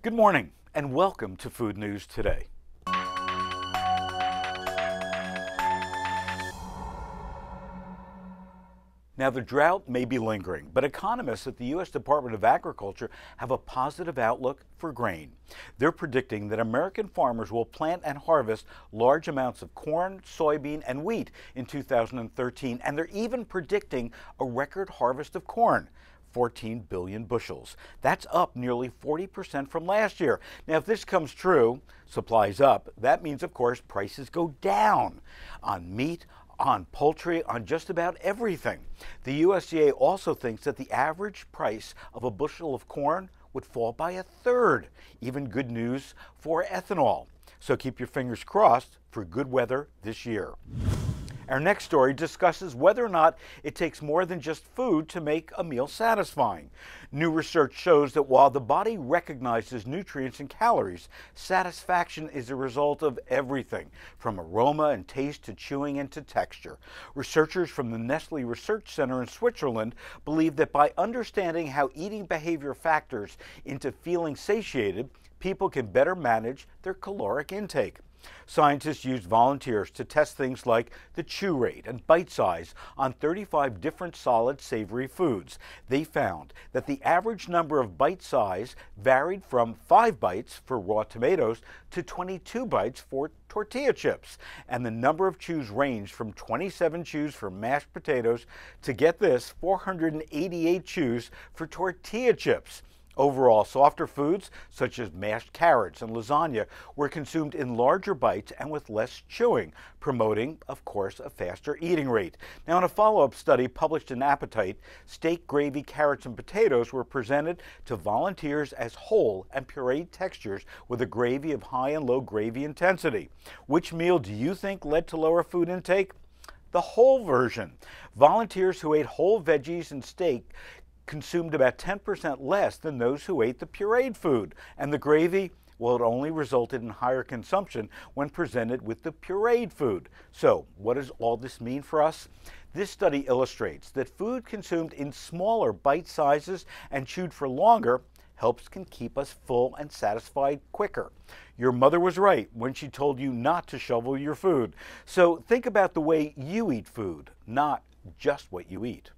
Good morning and welcome to Food News Today. Now, the drought may be lingering, but economists at the U.S. Department of Agriculture have a positive outlook for grain. They're predicting that American farmers will plant and harvest large amounts of corn, soybean, and wheat in 2013, and they're even predicting a record harvest of corn. 14 billion bushels. That's up nearly 40% from last year. Now, if this comes true, supplies up, that means, of course, prices go down on meat, on poultry, on just about everything. The USDA also thinks that the average price of a bushel of corn would fall by a third. Even good news for ethanol. So keep your fingers crossed for good weather this year. Our next story discusses whether or not it takes more than just food to make a meal satisfying. New research shows that while the body recognizes nutrients and calories, satisfaction is a result of everything, from aroma and taste to chewing and to texture. Researchers from the Nestle Research Center in Switzerland believe that by understanding how eating behavior factors into feeling satiated, people can better manage their caloric intake. Scientists used volunteers to test things like the chew rate and bite size on 35 different solid savory foods. They found that the average number of bite size varied from 5 bites for raw tomatoes to 22 bites for tortilla chips. And the number of chews ranged from 27 chews for mashed potatoes to, get this, 488 chews for tortilla chips. Overall, softer foods, such as mashed carrots and lasagna, were consumed in larger bites and with less chewing, promoting, of course, a faster eating rate. Now, in a follow-up study published in Appetite, steak, gravy, carrots, and potatoes were presented to volunteers as whole and pureed textures with a gravy of high and low gravy intensity. Which meal do you think led to lower food intake? The whole version. Volunteers who ate whole veggies and steak consumed about 10% less than those who ate the pureed food. And the gravy, well, it only resulted in higher consumption when presented with the pureed food. So, what does all this mean for us? This study illustrates that food consumed in smaller bite sizes and chewed for longer can keep us full and satisfied quicker. Your mother was right when she told you not to shovel your food. So think about the way you eat food, not just what you eat.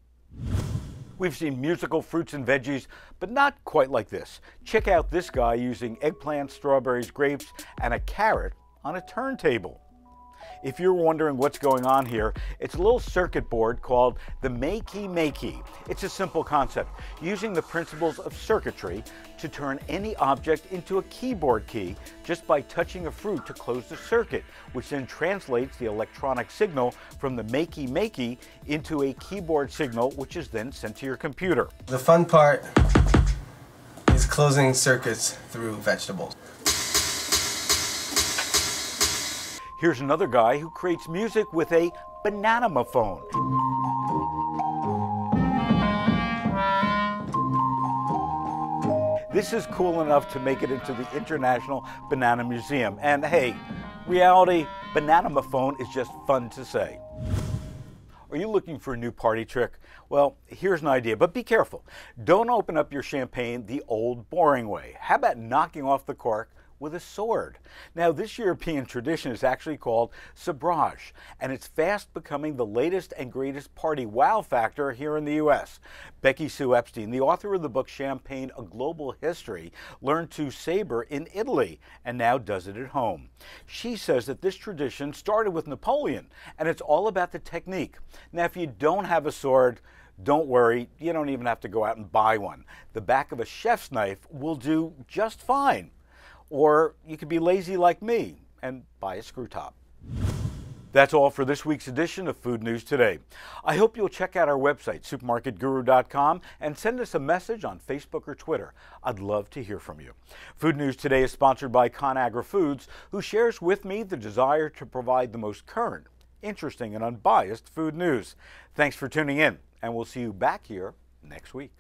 We've seen musical fruits and veggies, but not quite like this. Check out this guy using eggplants, strawberries, grapes, and a carrot on a turntable. If you're wondering what's going on here, it's a little circuit board called the Makey. It's a simple concept, using the principles of circuitry to turn any object into a keyboard key just by touching a fruit to close the circuit, which then translates the electronic signal from the Makey into a keyboard signal, which is then sent to your computer. The fun part is closing circuits through vegetables. Here's another guy who creates music with a Bananamophone. This is cool enough to make it into the International Banana Museum. And hey, reality, Bananamophone is just fun to say. Are you looking for a new party trick? Well, here's an idea, but be careful. Don't open up your champagne the old, boring way. How about knocking off the cork with a sword? Now, this European tradition is actually called Sabrage, and it's fast becoming the latest and greatest party wow factor here in the U.S. Becky Sue Epstein, the author of the book Champagne, A Global History, learned to saber in Italy and now does it at home. She says that this tradition started with Napoleon, and it's all about the technique. Now, if you don't have a sword, don't worry, you don't even have to go out and buy one. The back of a chef's knife will do just fine. Or you could be lazy like me and buy a screw top. That's all for this week's edition of Food News Today. I hope you'll check out our website, supermarketguru.com, and send us a message on Facebook or Twitter. I'd love to hear from you. Food News Today is sponsored by ConAgra Foods, who shares with me the desire to provide the most current, interesting, and unbiased food news. Thanks for tuning in, and we'll see you back here next week.